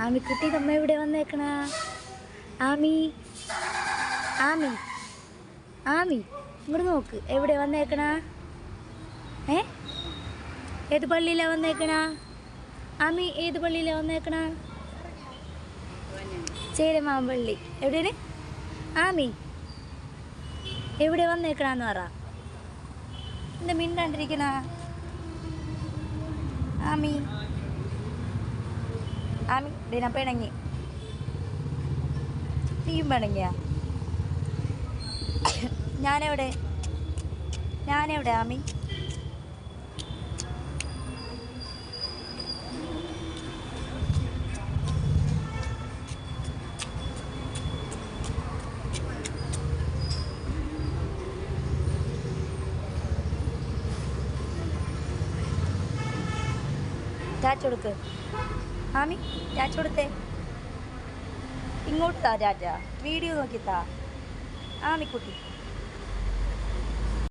ആമിക്കുട്ടി നമ്മ എവിടെ വന്നേക്കണ? ആമി ആമി ആമി ഇങ്ങോട്ട് നോക്ക്, എവിടെ വന്നേക്കണ? ഏത് പള്ളിയിലാണ് വന്നേക്കണ? ആമി ഏത് പള്ളിയിലാണ് വന്നേക്കണ? ചേരമാമ്പള്ളി. എവിടെയാണ് ആമി? എവിടെ വന്നേക്കണെന്ന് പറ. എന്താ മിണ്ടാണ്ടിരിക്കണ ആമി? ആമി ദിന പിണങ്ങി. നീയും പിണങ്ങിയ? ഞാനെവിടെ ആമി? ടാറ്റ കൊടുക്ക് ആമി, ടാറ്റ കൊടുത്തേ. ഇങ്ങോട്ട് താ ടാറ്റ, വീഡിയോ നോക്കി താ ആമിക്കുട്ടി.